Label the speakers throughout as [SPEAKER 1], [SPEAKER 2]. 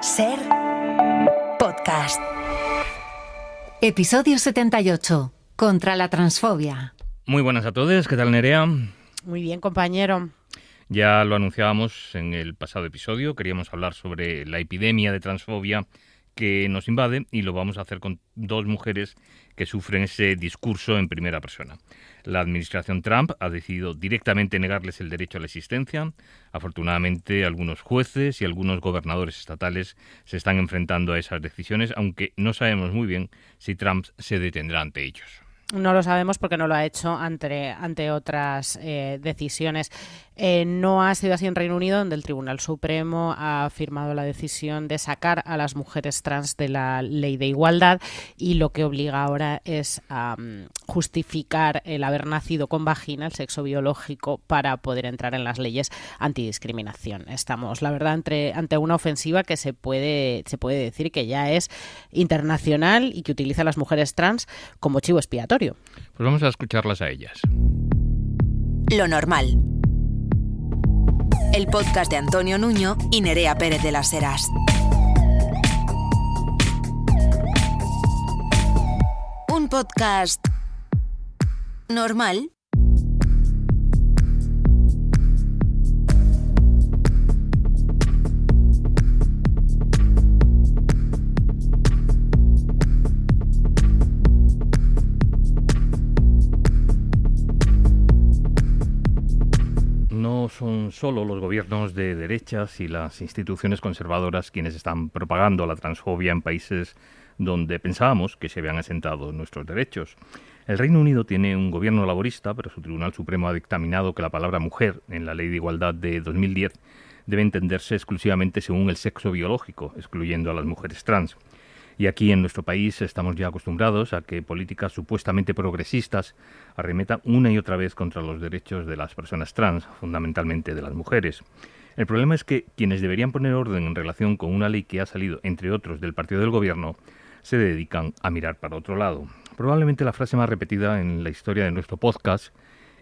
[SPEAKER 1] Ser podcast.
[SPEAKER 2] Episodio 78. Contra la transfobia.
[SPEAKER 3] Muy buenas a todos, ¿qué tal, Nerea?
[SPEAKER 4] Muy bien, compañero.
[SPEAKER 3] Ya lo anunciábamos en el pasado episodio, queríamos hablar sobre la epidemia de transfobia que nos invade y lo vamos a hacer con dos mujeres que sufren ese discurso en primera persona. La administración Trump ha decidido directamente negarles el derecho a la existencia. Afortunadamente, algunos jueces y algunos gobernadores estatales se están enfrentando a esas decisiones, aunque no sabemos muy bien si Trump se detendrá ante ellos.
[SPEAKER 4] No lo sabemos porque no lo ha hecho ante otras decisiones. No ha sido así en Reino Unido, donde el Tribunal Supremo ha firmado la decisión de sacar a las mujeres trans de la ley de igualdad, y lo que obliga ahora es a justificar el haber nacido con vagina, el sexo biológico, para poder entrar en las leyes antidiscriminación. Estamos, la verdad, ante una ofensiva que se puede decir que ya es internacional y que utiliza a las mujeres trans como chivo expiatorio.
[SPEAKER 3] Pues vamos a escucharlas a ellas.
[SPEAKER 1] Lo normal. El podcast de Antonio Nuño y Nerea Pérez de las Heras. Un podcast normal.
[SPEAKER 3] No son solo los gobiernos de derechas y las instituciones conservadoras quienes están propagando la transfobia en países donde pensábamos que se habían asentado nuestros derechos. El Reino Unido tiene un gobierno laborista, pero su Tribunal Supremo ha dictaminado que la palabra mujer en la Ley de Igualdad de 2010 debe entenderse exclusivamente según el sexo biológico, excluyendo a las mujeres trans. Y aquí en nuestro país estamos ya acostumbrados a que políticas supuestamente progresistas arremetan una y otra vez contra los derechos de las personas trans, fundamentalmente de las mujeres. El problema es que quienes deberían poner orden en relación con una ley que ha salido, entre otros, del partido del gobierno, se dedican a mirar para otro lado. Probablemente la frase más repetida en la historia de nuestro podcast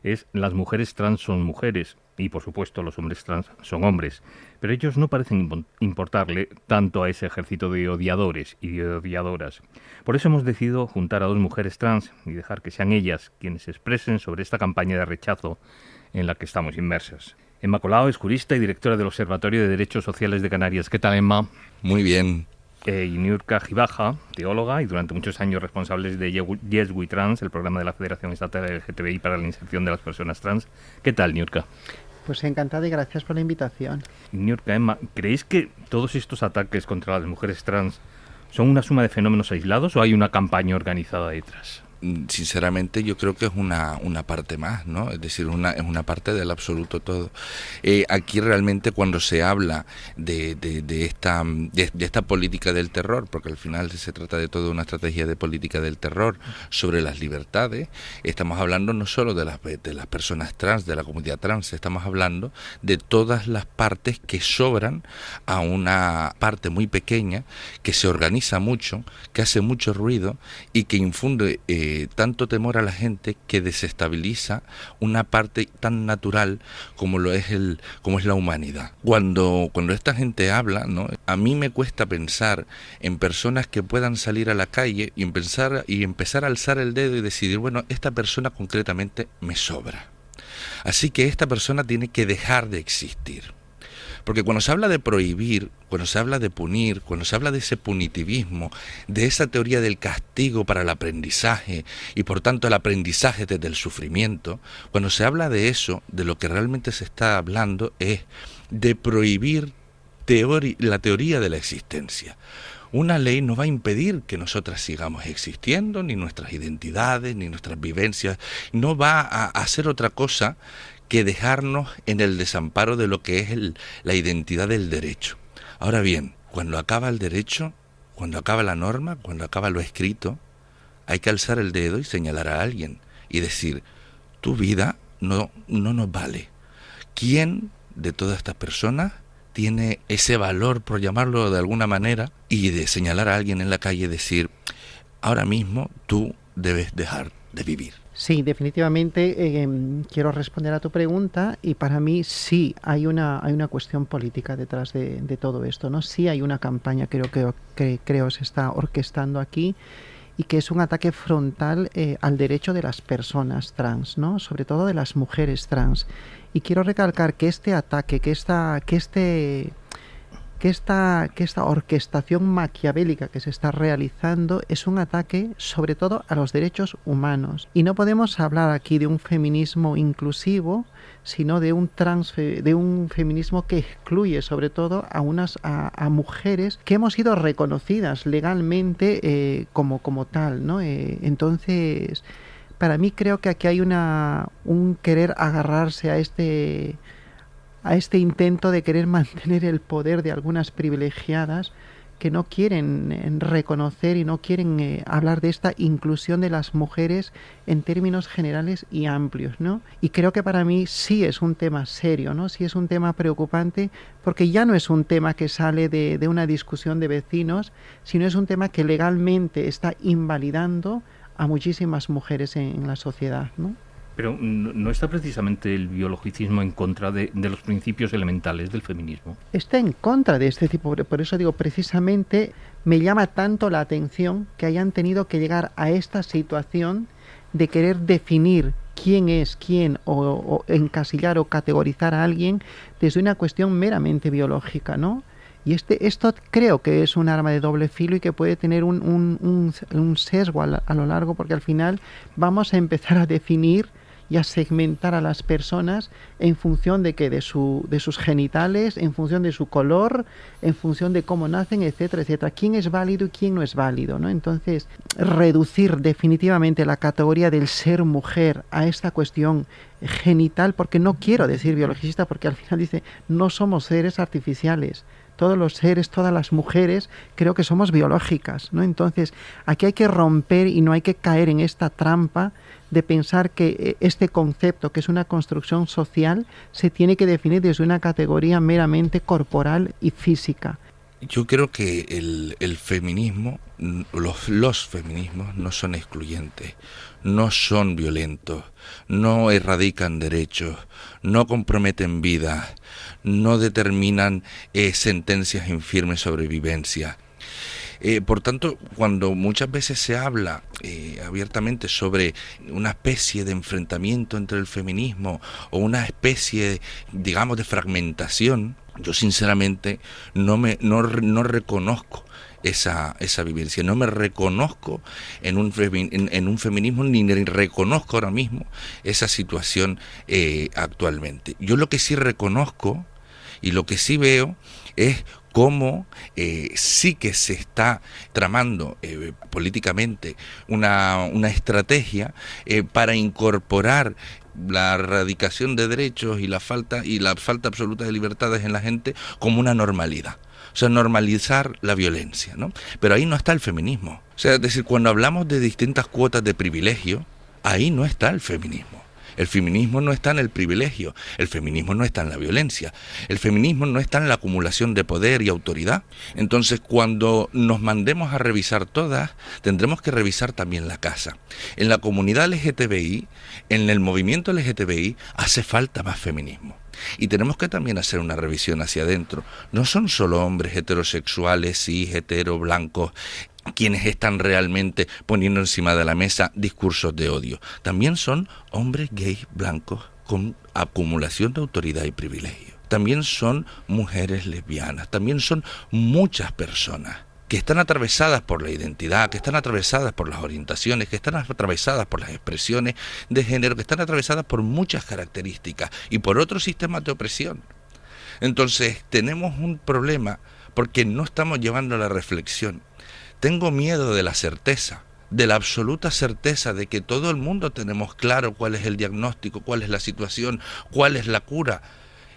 [SPEAKER 3] es: las mujeres trans son mujeres y, por supuesto, los hombres trans son hombres. Pero ellos no parecen importarle tanto a ese ejército de odiadores y de odiadoras. Por eso hemos decidido juntar a dos mujeres trans y dejar que sean ellas quienes se expresen sobre esta campaña de rechazo en la que estamos inmersas. Emma Colau es jurista y directora del Observatorio de Derechos Sociales de Canarias. ¿Qué tal, Emma?
[SPEAKER 5] Muy bien.
[SPEAKER 3] Y Niurka Gibaja, teóloga y durante muchos años responsable de Yes We Trans, el programa de la Federación Estatal LGTBI para la inserción de las personas trans. ¿Qué tal, Niurka?
[SPEAKER 6] Pues encantada y gracias por la invitación.
[SPEAKER 3] Niurka, Emma, ¿creéis que todos estos ataques contra las mujeres trans son una suma de fenómenos aislados o hay una campaña organizada detrás?
[SPEAKER 5] Sinceramente yo creo que es una parte más, ¿no? Es decir, es una parte del absoluto todo. Aquí realmente cuando se habla de esta política del terror, porque al final se trata de toda una estrategia de política del terror sobre las libertades, estamos hablando no solo de las personas trans, de la comunidad trans, estamos hablando de todas las partes que sobran a una parte muy pequeña, que se organiza mucho, que hace mucho ruido y que infunde tanto temor a la gente, que desestabiliza una parte tan natural como es la humanidad. Cuando esta gente habla, ¿no? A mí me cuesta pensar en personas que puedan salir a la calle y empezar a alzar el dedo y decidir, bueno, esta persona concretamente me sobra. Así que esta persona tiene que dejar de existir. Porque cuando se habla de prohibir, cuando se habla de punir, cuando se habla de ese punitivismo, de esa teoría del castigo para el aprendizaje y por tanto el aprendizaje desde el sufrimiento, cuando se habla de eso, de lo que realmente se está hablando es de prohibir la teoría de la existencia. Una ley no va a impedir que nosotras sigamos existiendo, ni nuestras identidades, ni nuestras vivencias, no va a hacer otra cosa que dejarnos en el desamparo de lo que es la identidad del derecho. Ahora bien, cuando acaba el derecho, cuando acaba la norma, cuando acaba lo escrito, hay que alzar el dedo y señalar a alguien y decir, tu vida no nos vale. ¿Quién de todas estas personas tiene ese valor, por llamarlo de alguna manera, y de señalar a alguien en la calle y decir, ahora mismo tú debes dejar de vivir?
[SPEAKER 6] Sí, definitivamente quiero responder a tu pregunta y para mí sí hay una cuestión política detrás de todo esto, ¿no? Sí hay una campaña que creo se está orquestando aquí y que es un ataque frontal al derecho de las personas trans, ¿no? Sobre todo de las mujeres trans. Y quiero recalcar que este ataque, que esta orquestación maquiavélica que se está realizando es un ataque sobre todo a los derechos humanos. Y no podemos hablar aquí de un feminismo inclusivo, sino de un feminismo que excluye sobre todo a mujeres que hemos sido reconocidas legalmente como tal, ¿no? Entonces, para mí creo que aquí hay un querer agarrarse a este intento de querer mantener el poder de algunas privilegiadas que no quieren reconocer y no quieren hablar de esta inclusión de las mujeres en términos generales y amplios, ¿no? Y creo que para mí sí es un tema serio, ¿no? Sí es un tema preocupante porque ya no es un tema que sale de una discusión de vecinos, sino es un tema que legalmente está invalidando a muchísimas mujeres en la sociedad, ¿no?
[SPEAKER 3] Pero ¿no está precisamente el biologicismo en contra de los principios elementales del feminismo?
[SPEAKER 6] Está en contra de este tipo, por eso digo, precisamente me llama tanto la atención que hayan tenido que llegar a esta situación de querer definir quién es quién o encasillar o categorizar a alguien desde una cuestión meramente biológica, ¿no? Y esto creo que es un arma de doble filo y que puede tener un sesgo a lo largo, porque al final vamos a empezar a definir y a segmentar a las personas en función de de sus genitales, en función de su color, en función de cómo nacen, etcétera, etcétera. ¿Quién es válido y quién no es válido, ¿no? Entonces, reducir definitivamente la categoría del ser mujer a esta cuestión genital, porque no quiero decir biologicista, porque al final dice, no somos seres artificiales. Todos los seres, todas las mujeres, creo que somos biológicas, ¿no? Entonces, aquí hay que romper y no hay que caer en esta trampa de pensar que este concepto, que es una construcción social, se tiene que definir desde una categoría meramente corporal y física.
[SPEAKER 5] Yo creo que el feminismo, los feminismos no son excluyentes, no son violentos, no erradican derechos, no comprometen vidas, no determinan sentencias infirmes sobre vivencia. Por tanto, cuando muchas veces se habla abiertamente sobre una especie de enfrentamiento entre el feminismo o una especie, digamos, de fragmentación, yo sinceramente no reconozco esa vivencia, no me reconozco en un feminismo ni reconozco ahora mismo esa situación actualmente. Yo lo que sí reconozco y lo que sí veo es cómo sí que se está tramando políticamente una estrategia para incorporar la erradicación de derechos y la falta absoluta de libertades en la gente como una normalidad. O sea, normalizar la violencia, ¿no? Pero ahí no está el feminismo. O sea, es decir, cuando hablamos de distintas cuotas de privilegio, ahí no está el feminismo. El feminismo no está en el privilegio, el feminismo no está en la violencia, el feminismo no está en la acumulación de poder y autoridad. Entonces, cuando nos mandemos a revisar todas, tendremos que revisar también la casa. En la comunidad LGTBI, en el movimiento LGTBI, hace falta más feminismo. Y tenemos que también hacer una revisión hacia adentro. No son solo hombres heterosexuales, cis, hetero, blancos, quienes están realmente poniendo encima de la mesa discursos de odio. También son hombres gays blancos con acumulación de autoridad y privilegio. También son mujeres lesbianas. También son muchas personas que están atravesadas por la identidad, que están atravesadas por las orientaciones, que están atravesadas por las expresiones de género, que están atravesadas por muchas características y por otros sistemas de opresión. Entonces tenemos un problema porque no estamos llevando a la reflexión. Tengo miedo de la certeza, de la absoluta certeza de que todo el mundo tenemos claro cuál es el diagnóstico, cuál es la situación, cuál es la cura.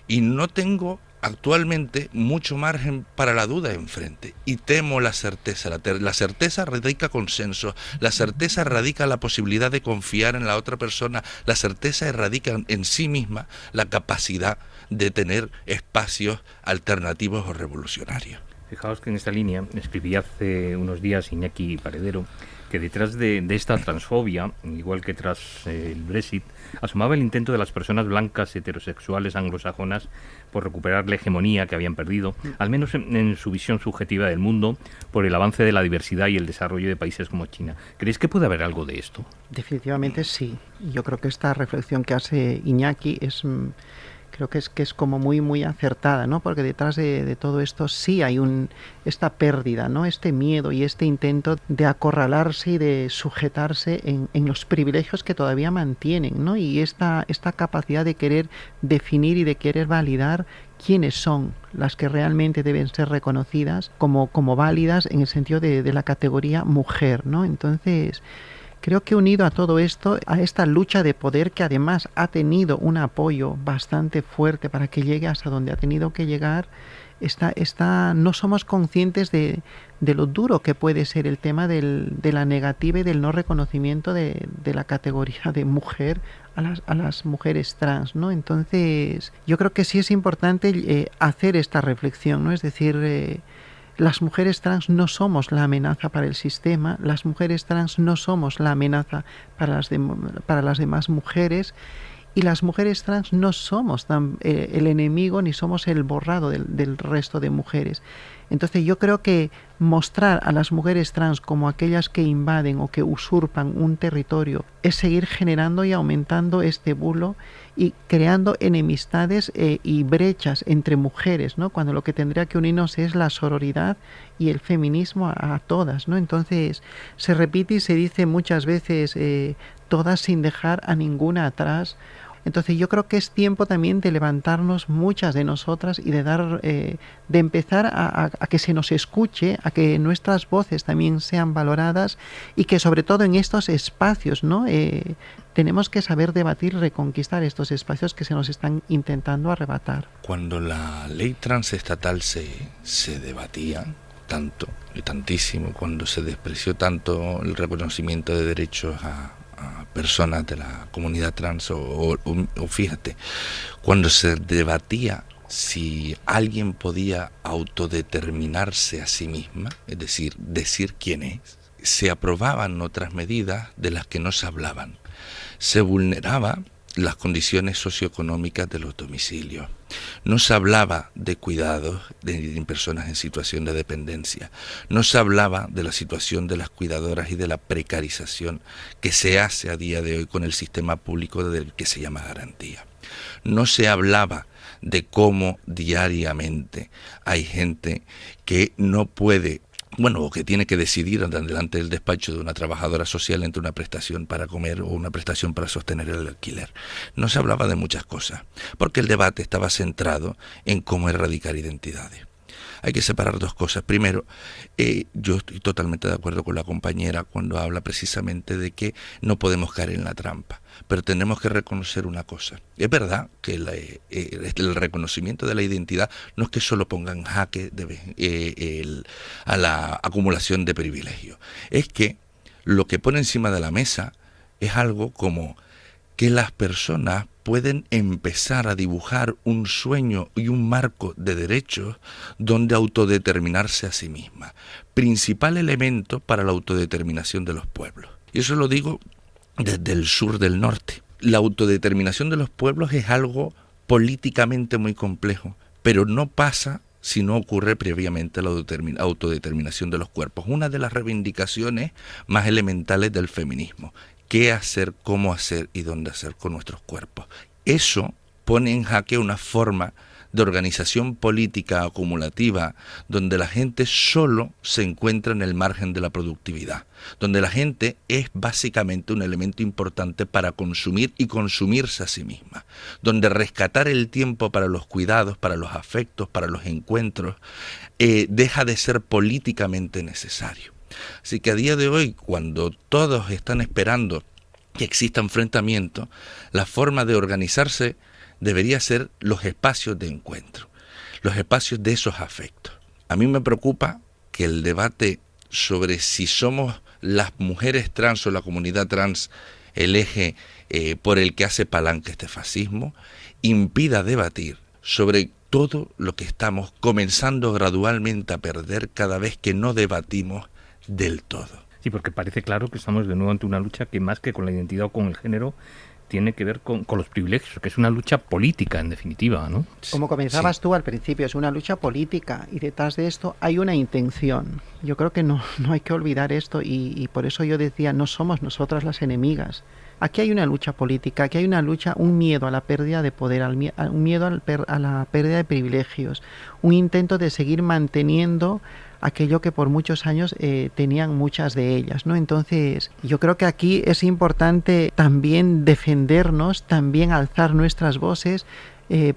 [SPEAKER 5] Y no tengo actualmente mucho margen para la duda enfrente. Y temo la certeza. La certeza radica consenso, la certeza radica la posibilidad de confiar en la otra persona, la certeza radica en sí misma la capacidad de tener espacios alternativos o revolucionarios.
[SPEAKER 3] Fijaos que en esta línea escribí hace unos días Iñaki Paredero que detrás de esta transfobia, igual que tras el Brexit, asomaba el intento de las personas blancas heterosexuales anglosajonas por recuperar la hegemonía que habían perdido, al menos en su visión subjetiva del mundo, por el avance de la diversidad y el desarrollo de países como China. ¿Creéis que puede haber algo de esto?
[SPEAKER 6] Definitivamente sí. Yo creo que esta reflexión que hace Iñaki creo que es como muy acertada, ¿no? Porque detrás de todo esto sí hay esta pérdida, ¿no? Este miedo y este intento de acorralarse y de sujetarse en los privilegios que todavía mantienen, ¿no? Y esta capacidad de querer definir y de querer validar quiénes son las que realmente deben ser reconocidas como válidas en el sentido de la categoría mujer, ¿no? Entonces, creo que unido a todo esto, a esta lucha de poder que además ha tenido un apoyo bastante fuerte para que llegue hasta donde ha tenido que llegar, no somos conscientes de lo duro que puede ser el tema de la negativa y del no reconocimiento de la categoría de mujer a las mujeres trans, ¿no? Entonces, yo creo que sí es importante hacer esta reflexión, ¿no? Es decir, las mujeres trans no somos la amenaza para el sistema, las mujeres trans no somos la amenaza para las demás mujeres, y las mujeres trans no somos el enemigo ni somos el borrado del resto de mujeres. Entonces yo creo que mostrar a las mujeres trans como aquellas que invaden o que usurpan un territorio es seguir generando y aumentando este bulo y creando enemistades y brechas entre mujeres, ¿no? Cuando lo que tendría que unirnos es la sororidad y el feminismo a todas, ¿no? Entonces se repite y se dice muchas veces todas sin dejar a ninguna atrás. Entonces yo creo que es tiempo también de levantarnos muchas de nosotras y de empezar a que se nos escuche, a que nuestras voces también sean valoradas y que sobre todo en estos espacios, ¿no? Tenemos que saber debatir y reconquistar estos espacios que se nos están intentando arrebatar.
[SPEAKER 5] Cuando la ley transestatal se debatía tanto y tantísimo, cuando se despreció tanto el reconocimiento de derechos a personas de la comunidad trans o fíjate, cuando se debatía si alguien podía autodeterminarse a sí misma, es decir, decir quién es, se aprobaban otras medidas de las que no se hablaban. Se vulneraba las condiciones socioeconómicas de los domicilios. No se hablaba de cuidados de personas en situación de dependencia. No se hablaba de la situación de las cuidadoras y de la precarización que se hace a día de hoy con el sistema público del que se llama garantía. No se hablaba de cómo diariamente hay gente que no puede, o que tiene que decidir delante del despacho de una trabajadora social entre una prestación para comer o una prestación para sostener el alquiler. No se hablaba de muchas cosas, porque el debate estaba centrado en cómo erradicar identidades. Hay que separar dos cosas. Primero, yo estoy totalmente de acuerdo con la compañera cuando habla precisamente de que no podemos caer en la trampa, pero tenemos que reconocer una cosa. Es verdad que el reconocimiento de la identidad no es que solo ponga en jaque a la acumulación de privilegios, es que lo que pone encima de la mesa es algo como que las personas pueden empezar a dibujar un sueño y un marco de derechos donde autodeterminarse a sí mismas. Principal elemento para la autodeterminación de los pueblos. Y eso lo digo desde el sur del norte. La autodeterminación de los pueblos es algo políticamente muy complejo, pero no pasa si no ocurre previamente la autodeterminación de los cuerpos. Una de las reivindicaciones más elementales del feminismo. ¿Qué hacer, cómo hacer y dónde hacer con nuestros cuerpos? Eso pone en jaque una forma de organización política acumulativa donde la gente solo se encuentra en el margen de la productividad, donde la gente es básicamente un elemento importante para consumir y consumirse a sí misma, donde rescatar el tiempo para los cuidados, para los afectos, para los encuentros, deja de ser políticamente necesario. Así que a día de hoy, cuando todos están esperando que exista enfrentamiento, la forma de organizarse debería ser los espacios de encuentro, los espacios de esos afectos. A mí me preocupa que el debate sobre si somos las mujeres trans o la comunidad trans el eje por el que hace palanca este fascismo, impida debatir sobre todo lo que estamos comenzando gradualmente a perder cada vez que no debatimos del todo.
[SPEAKER 3] Sí, porque parece claro que estamos de nuevo ante una lucha que más que con la identidad o con el género, tiene que ver con los privilegios, que es una lucha política, en definitiva, ¿no?
[SPEAKER 6] Como comenzabas tú al principio, es una lucha política y detrás de esto hay una intención. Yo creo que no hay que olvidar esto y por eso yo decía, no somos nosotras las enemigas. Aquí hay una lucha política, aquí hay una lucha, un miedo a la pérdida de poder, un miedo a la pérdida de privilegios, un intento de seguir manteniendo aquello que por muchos años tenían muchas de ellas, ¿no? Entonces, yo creo que aquí es importante también defendernos, también alzar nuestras voces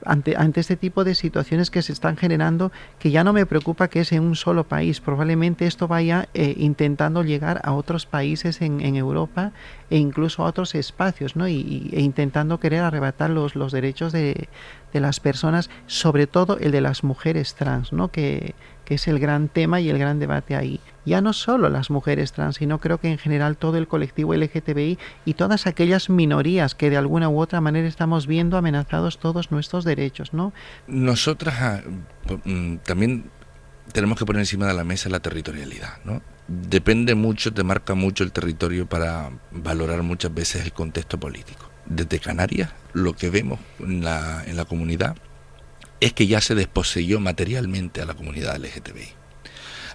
[SPEAKER 6] ante este tipo de situaciones que se están generando, que ya no me preocupa que es en un solo país, probablemente esto vaya intentando llegar a otros países en Europa e incluso a otros espacios, ¿no? E intentando querer arrebatar los derechos de las personas, sobre todo el de las mujeres trans, ¿no? Que es el gran tema y el gran debate ahí. Ya no solo las mujeres trans, sino creo que en general todo el colectivo LGTBI y todas aquellas minorías que de alguna u otra manera estamos viendo amenazados todos nuestros derechos, ¿no?
[SPEAKER 5] Nosotras también tenemos que poner encima de la mesa la territorialidad, ¿no? Depende mucho, te marca mucho el territorio para valorar muchas veces el contexto político. Desde Canarias, lo que vemos en la comunidad es que ya se desposeyó materialmente a la comunidad LGTBI.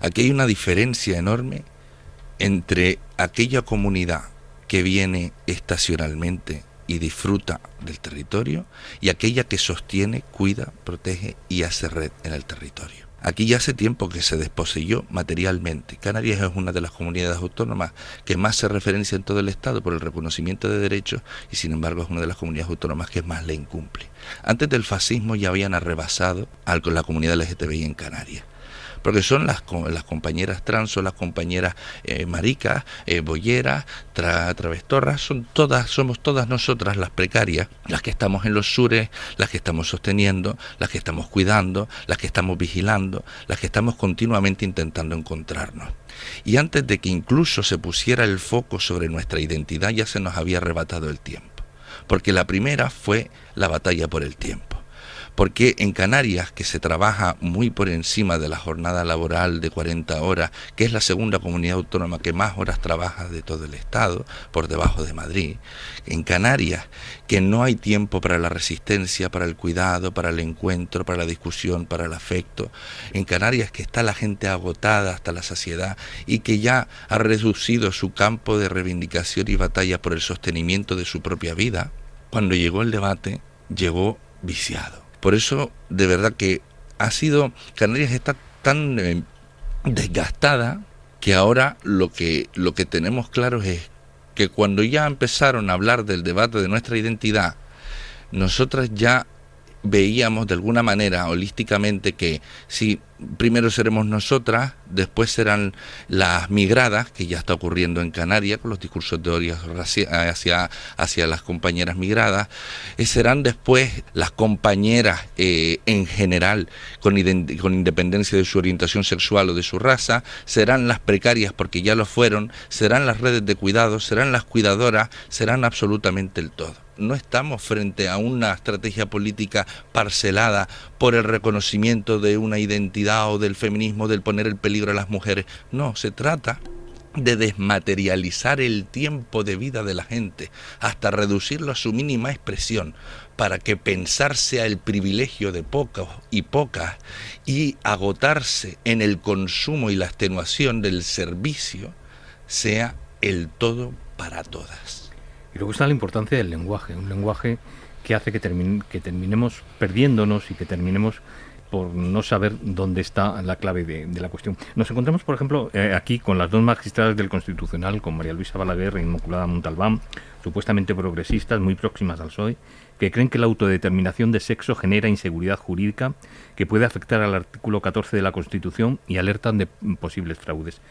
[SPEAKER 5] Aquí hay una diferencia enorme entre aquella comunidad que viene estacionalmente y disfruta del territorio y aquella que sostiene, cuida, protege y hace red en el territorio. Aquí ya hace tiempo que se desposeyó materialmente. Canarias es una de las comunidades autónomas que más se referencia en todo el Estado por el reconocimiento de derechos y sin embargo es una de las comunidades autónomas que más le incumple. Antes del fascismo ya habían arrebasado a la comunidad LGTBI en Canarias. Porque son las compañeras trans, son las compañeras maricas, bolleras, travestorras, somos todas nosotras las precarias, las que estamos en los sures, las que estamos sosteniendo, las que estamos cuidando, las que estamos vigilando, las que estamos continuamente intentando encontrarnos. Y antes de que incluso se pusiera el foco sobre nuestra identidad ya se nos había arrebatado el tiempo. Porque la primera fue la batalla por el tiempo. Porque en Canarias, que se trabaja muy por encima de la jornada laboral de 40 horas, que es la segunda comunidad autónoma que más horas trabaja de todo el Estado, por debajo de Madrid, en Canarias, que no hay tiempo para la resistencia, para el cuidado, para el encuentro, para la discusión, para el afecto, en Canarias que está la gente agotada hasta la saciedad y que ya ha reducido su campo de reivindicación y batalla por el sostenimiento de su propia vida, cuando llegó el debate, llegó viciado. Por eso, de verdad que Canarias está tan desgastada que ahora lo que tenemos claro es que cuando ya empezaron a hablar del debate de nuestra identidad, nosotras ya veíamos de alguna manera holísticamente que sí, primero seremos nosotras, después serán las migradas, que ya está ocurriendo en Canarias con los discursos de odio hacia las compañeras migradas, serán después las compañeras en general con independencia de su orientación sexual o de su raza, serán las precarias porque ya lo fueron, serán las redes de cuidado, serán las cuidadoras, serán absolutamente el todo. No estamos frente a una estrategia política parcelada por el reconocimiento de una identidad o del feminismo, del poner en peligro a las mujeres. No, se trata de desmaterializar el tiempo de vida de la gente hasta reducirlo a su mínima expresión para que pensar sea el privilegio de pocos y pocas y agotarse en el consumo y la extenuación del servicio sea el todo para todas.
[SPEAKER 3] Y luego está la importancia del lenguaje, un lenguaje que hace que terminemos perdiéndonos y que terminemos por no saber dónde está la clave de la cuestión. Nos encontramos, por ejemplo, aquí con las dos magistradas del Constitucional, con María Luisa Balaguer e Inmaculada Montalbán, supuestamente progresistas, muy próximas al PSOE, que creen que la autodeterminación de sexo genera inseguridad jurídica que puede afectar al artículo 14 de la Constitución y alertan de posibles fraudes.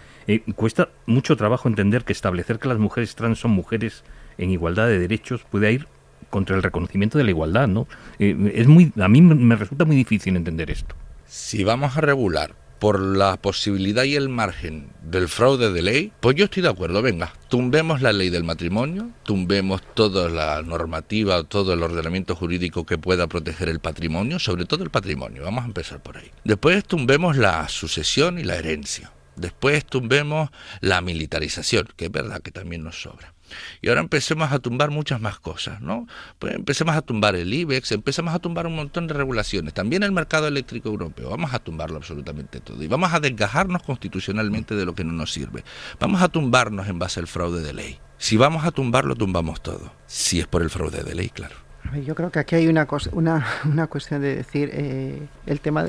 [SPEAKER 3] Cuesta mucho trabajo entender que establecer que las mujeres trans son mujeres en igualdad de derechos puede ir contra el reconocimiento de la igualdad, ¿no? A mí me resulta muy difícil entender esto.
[SPEAKER 5] Si vamos a regular por la posibilidad y el margen del fraude de ley, pues yo estoy de acuerdo, venga, tumbemos la ley del matrimonio, tumbemos toda la normativa, todo el ordenamiento jurídico que pueda proteger el patrimonio, sobre todo el patrimonio, vamos a empezar por ahí. Después tumbemos la sucesión y la herencia. Después tumbemos la militarización, que es verdad que también nos sobra. Y ahora empecemos a tumbar muchas más cosas, ¿no? Pues empecemos a tumbar el IBEX, empecemos a tumbar un montón de regulaciones, también el mercado eléctrico europeo, vamos a tumbarlo absolutamente todo y vamos a desgajarnos constitucionalmente de lo que no nos sirve, vamos a tumbarnos en base al fraude de ley. Si vamos a tumbarlo, tumbamos todo, si es por el fraude de ley, claro.
[SPEAKER 6] Yo creo que aquí hay una cuestión de decir, el tema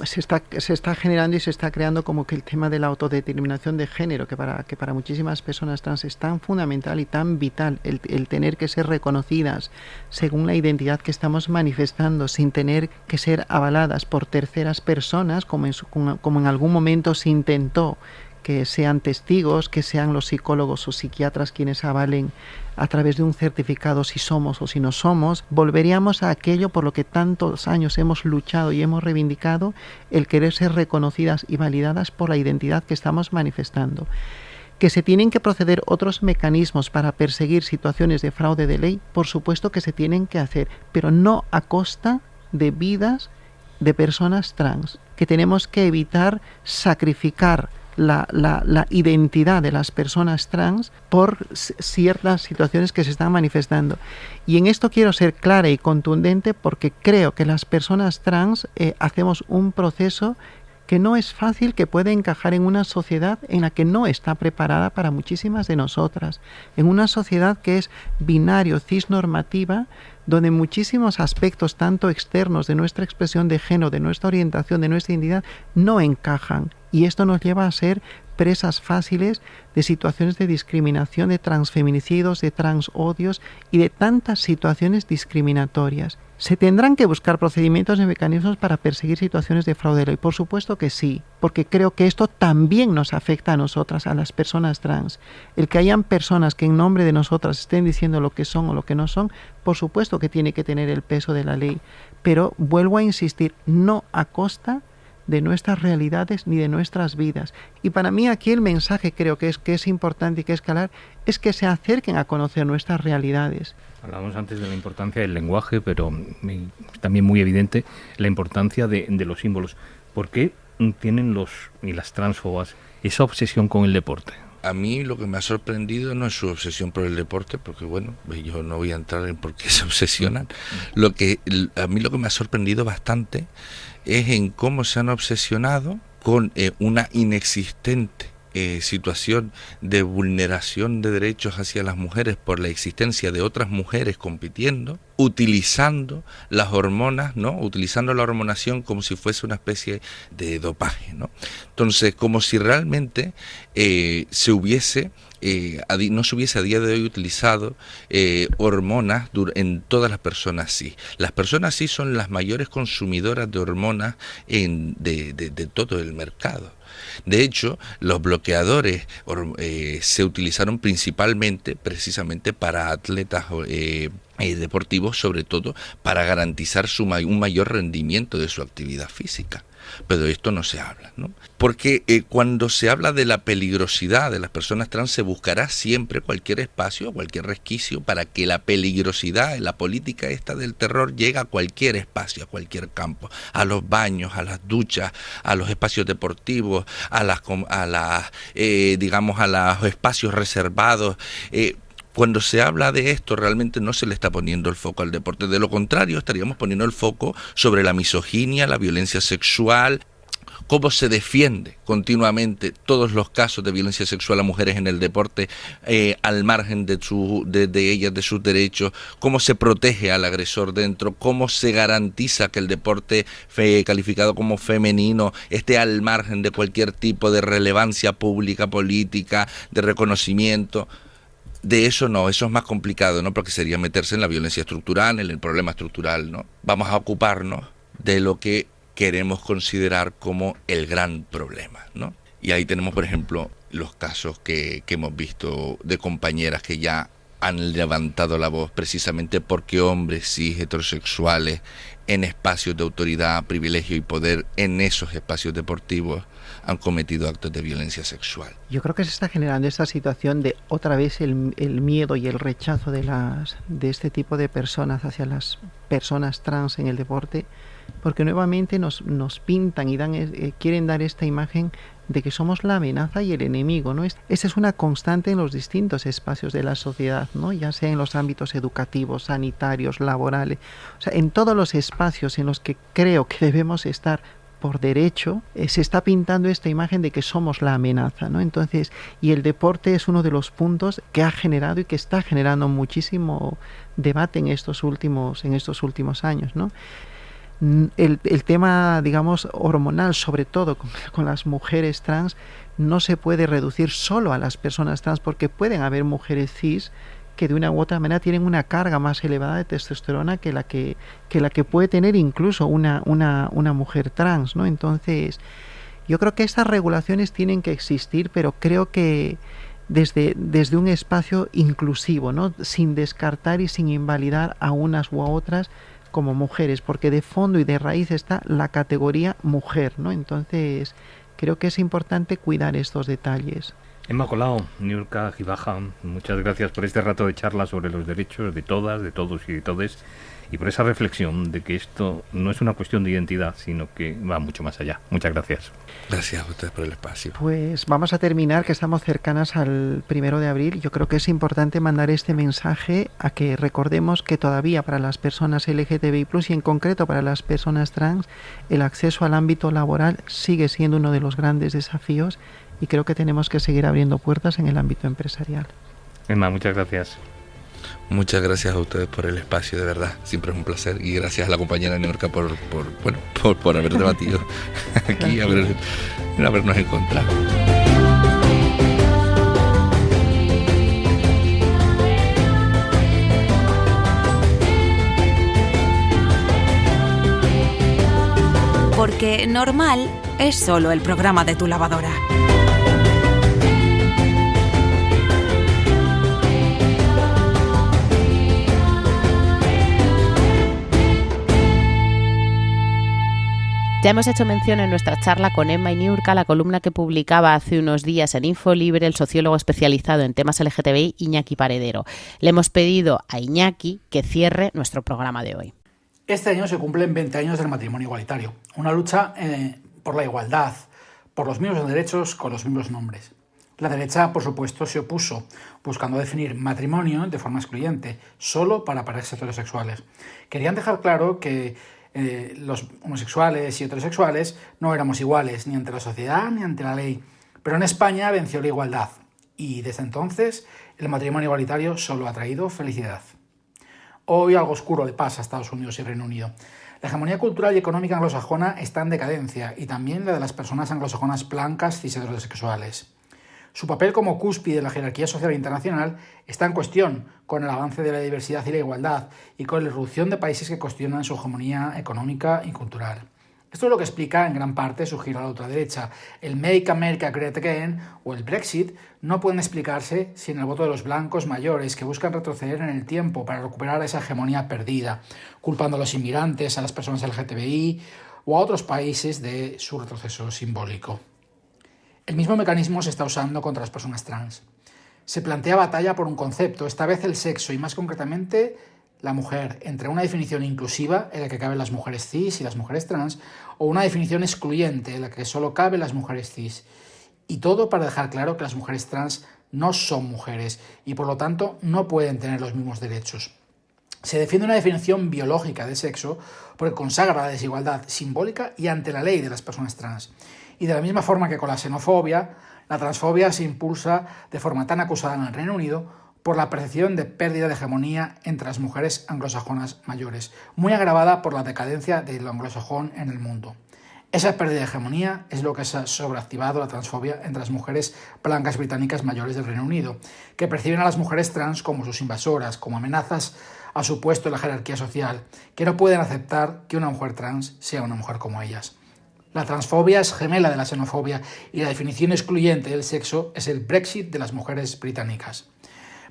[SPEAKER 6] se está generando y se está creando como que el tema de la autodeterminación de género, que para muchísimas personas trans es tan fundamental y tan vital el tener que ser reconocidas según la identidad que estamos manifestando, sin tener que ser avaladas por terceras personas, como en algún momento se intentó, que sean testigos, que sean los psicólogos o psiquiatras quienes avalen a través de un certificado si somos o si no somos. Volveríamos a aquello por lo que tantos años hemos luchado y hemos reivindicado, el querer ser reconocidas y validadas por la identidad que estamos manifestando. Que se tienen que proceder otros mecanismos para perseguir situaciones de fraude de ley, por supuesto que se tienen que hacer, pero no a costa de vidas de personas trans, que tenemos que evitar sacrificar la identidad de las personas trans por ciertas situaciones que se están manifestando. Y en esto quiero ser clara y contundente porque creo que las personas trans hacemos un proceso que no es fácil, que puede encajar en una sociedad en la que no está preparada para muchísimas de nosotras, en una sociedad que es binario, cisnormativa, donde muchísimos aspectos, tanto externos de nuestra expresión de género, de nuestra orientación, de nuestra identidad, no encajan. Y esto nos lleva a ser presas fáciles de situaciones de discriminación, de transfeminicidios, de transodios y de tantas situaciones discriminatorias. ¿Se tendrán que buscar procedimientos y mecanismos para perseguir situaciones de fraude de ley? Por supuesto que sí, porque creo que esto también nos afecta a nosotras, a las personas trans. El que hayan personas que en nombre de nosotras estén diciendo lo que son o lo que no son, por supuesto que tiene que tener el peso de la ley. Pero vuelvo a insistir, no a costa de nuestras realidades ni de nuestras vidas. Y para mí aquí el mensaje creo que es importante y que escalar es que se acerquen a conocer nuestras realidades.
[SPEAKER 3] Hablábamos antes de la importancia del lenguaje, pero también muy evidente la importancia de los símbolos. ¿Por qué tienen los y las transfobas esa obsesión con el deporte?
[SPEAKER 5] A mí lo que me ha sorprendido no es su obsesión por el deporte, porque bueno, yo no voy a entrar en por qué se obsesionan. A mí lo que me ha sorprendido bastante es en cómo se han obsesionado con una inexistente situación de vulneración de derechos hacia las mujeres por la existencia de otras mujeres compitiendo, utilizando las hormonas, ¿no? Utilizando la hormonación como si fuese una especie de dopaje, ¿no? Entonces, como si realmente no se hubiese a día de hoy utilizado hormonas en todas las personas cis. Las personas cis son las mayores consumidoras de hormonas de todo el mercado. De hecho, los bloqueadores se utilizaron principalmente, precisamente para atletas deportivos, sobre todo para garantizar un mayor rendimiento de su actividad física. Pero de esto no se habla, ¿no? Porque cuando se habla de la peligrosidad de las personas trans, se buscará siempre cualquier espacio, cualquier resquicio para que la peligrosidad, la política esta del terror llegue a cualquier espacio, a cualquier campo, a los baños, a las duchas, a los espacios deportivos, a los espacios reservados. Cuando se habla de esto, realmente no se le está poniendo el foco al deporte. De lo contrario, estaríamos poniendo el foco sobre la misoginia, la violencia sexual, cómo se defiende continuamente todos los casos de violencia sexual a mujeres en el deporte, al margen de ellas, de sus derechos, cómo se protege al agresor dentro, cómo se garantiza que el deporte calificado como femenino esté al margen de cualquier tipo de relevancia pública, política, de reconocimiento. De eso no, eso es más complicado, ¿no? Porque sería meterse en la violencia estructural, en el problema estructural, ¿no? Vamos a ocuparnos de lo que queremos considerar como el gran problema, ¿no? Y ahí tenemos, por ejemplo, los casos que hemos visto de compañeras que ya han levantado la voz precisamente porque hombres cis heterosexuales en espacios de autoridad, privilegio y poder en esos espacios deportivos han cometido actos de violencia sexual.
[SPEAKER 6] Yo creo que se está generando esta situación de otra vez el miedo y el rechazo de este tipo de personas hacia las personas trans en el deporte, porque nuevamente nos pintan y quieren dar esta imagen de que somos la amenaza y el enemigo, ¿no? Esa es una constante en los distintos espacios de la sociedad, ¿no? Ya sea en los ámbitos educativos, sanitarios, laborales, o sea, en todos los espacios en los que creo que debemos estar por derecho, se está pintando esta imagen de que somos la amenaza, ¿no? Entonces, y el deporte es uno de los puntos que ha generado y que está generando muchísimo debate en estos últimos años, ¿no? El tema, digamos, hormonal, sobre todo con las mujeres trans, no se puede reducir solo a las personas trans, porque pueden haber mujeres cis que de una u otra manera tienen una carga más elevada de testosterona que la que puede tener incluso una mujer trans, ¿no? Entonces, yo creo que estas regulaciones tienen que existir, pero creo que desde un espacio inclusivo, ¿no? Sin descartar y sin invalidar a unas u a otras como mujeres, porque de fondo y de raíz está la categoría mujer, ¿no? Entonces, creo que es importante cuidar estos detalles.
[SPEAKER 3] Emma Colau, Niurka Gibaja, muchas gracias por este rato de charla sobre los derechos de todas, de todos y de todes, y por esa reflexión de que esto no es una cuestión de identidad, sino que va mucho más allá. Muchas gracias.
[SPEAKER 5] Gracias a ustedes por el espacio.
[SPEAKER 6] Pues vamos a terminar, que estamos cercanas al 1 de abril. Yo creo que es importante mandar este mensaje a que recordemos que todavía para las personas LGTBI+, y en concreto para las personas trans, el acceso al ámbito laboral sigue siendo uno de los grandes desafíos, y creo que tenemos que seguir abriendo puertas en el ámbito empresarial.
[SPEAKER 3] Emma, muchas gracias.
[SPEAKER 5] Muchas gracias a ustedes por el espacio, de verdad, siempre es un placer, y gracias a la compañera Niurka por haber debatido aquí, habernos encontrado.
[SPEAKER 1] Porque normal es solo el programa de tu lavadora.
[SPEAKER 4] Ya hemos hecho mención en nuestra charla con Emma y Niurka la columna que publicaba hace unos días en Infolibre el sociólogo especializado en temas LGTBI Iñaki Paredero. Le hemos pedido a Iñaki que cierre nuestro programa de hoy.
[SPEAKER 7] Este año se cumplen 20 años del matrimonio igualitario, una lucha por la igualdad, por los mismos derechos con los mismos nombres. La derecha, por supuesto, se opuso, buscando definir matrimonio de forma excluyente, solo para parejas heterosexuales. Querían dejar claro que los homosexuales y heterosexuales no éramos iguales ni ante la sociedad ni ante la ley, pero en España venció la igualdad y desde entonces el matrimonio igualitario solo ha traído felicidad. Hoy algo oscuro le pasa a Estados Unidos y Reino Unido. La hegemonía cultural y económica anglosajona está en decadencia, y también la de las personas anglosajonas blancas cis heterosexuales. Su papel como cúspide de la jerarquía social internacional está en cuestión con el avance de la diversidad y la igualdad, y con la irrupción de países que cuestionan su hegemonía económica y cultural. Esto es lo que explica en gran parte su giro a la ultraderecha. El Make America Great Again o el Brexit no pueden explicarse sin el voto de los blancos mayores que buscan retroceder en el tiempo para recuperar esa hegemonía perdida, culpando a los inmigrantes, a las personas LGTBI o a otros países de su retroceso simbólico. El mismo mecanismo se está usando contra las personas trans. Se plantea batalla por un concepto, esta vez el sexo y más concretamente la mujer, entre una definición inclusiva en la que caben las mujeres cis y las mujeres trans, o una definición excluyente en la que solo caben las mujeres cis. Y todo para dejar claro que las mujeres trans no son mujeres y por lo tanto no pueden tener los mismos derechos. Se defiende una definición biológica de sexo porque consagra la desigualdad simbólica y ante la ley de las personas trans. Y de la misma forma que con la xenofobia, la transfobia se impulsa de forma tan acusada en el Reino Unido por la percepción de pérdida de hegemonía entre las mujeres anglosajonas mayores, muy agravada por la decadencia de lo anglosajón en el mundo. Esa pérdida de hegemonía es lo que ha sobreactivado la transfobia entre las mujeres blancas británicas mayores del Reino Unido, que perciben a las mujeres trans como sus invasoras, como amenazas a su puesto en la jerarquía social, que no pueden aceptar que una mujer trans sea una mujer como ellas. La transfobia es gemela de la xenofobia y la definición excluyente del sexo es el Brexit de las mujeres británicas.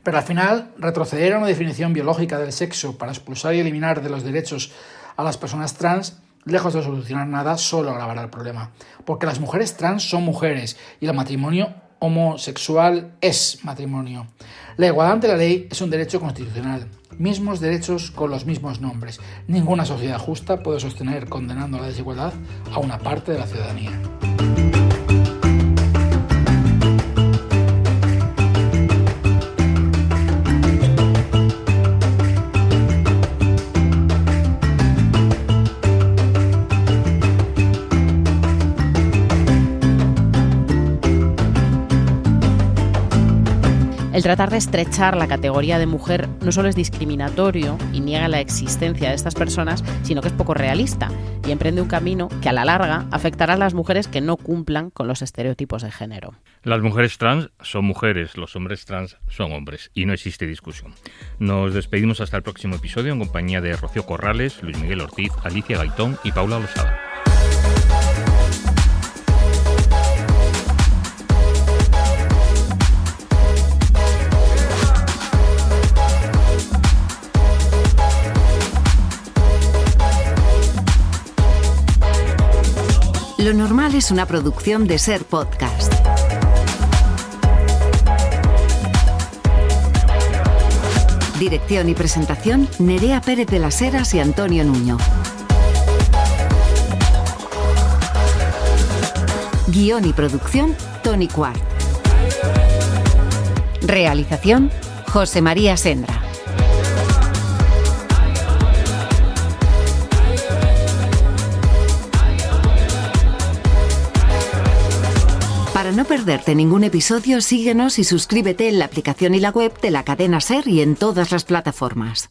[SPEAKER 7] Pero al final, retroceder a una definición biológica del sexo para expulsar y eliminar de los derechos a las personas trans, lejos de solucionar nada, solo agravará el problema. Porque las mujeres trans son mujeres y el matrimonio homosexual es matrimonio. La igualdad ante la ley es un derecho constitucional. Mismos derechos con los mismos nombres. Ninguna sociedad justa puede sostener condenando la desigualdad a una parte de la ciudadanía.
[SPEAKER 4] El tratar de estrechar la categoría de mujer no solo es discriminatorio y niega la existencia de estas personas, sino que es poco realista y emprende un camino que a la larga afectará a las mujeres que no cumplan con los estereotipos de género.
[SPEAKER 3] Las mujeres trans son mujeres, los hombres trans son hombres y no existe discusión. Nos despedimos hasta el próximo episodio en compañía de Rocío Corrales, Luis Miguel Ortiz, Alicia Gaitón y Paula Losada.
[SPEAKER 2] Lo normal es una producción de Ser Podcast. Dirección y presentación, Nerea Pérez de las Heras y Antonio Nuño. Guión y producción, Tony Quart. Realización, José María Sendra. Para no perderte ningún episodio, síguenos y suscríbete en la aplicación y la web de la cadena SER y en todas las plataformas.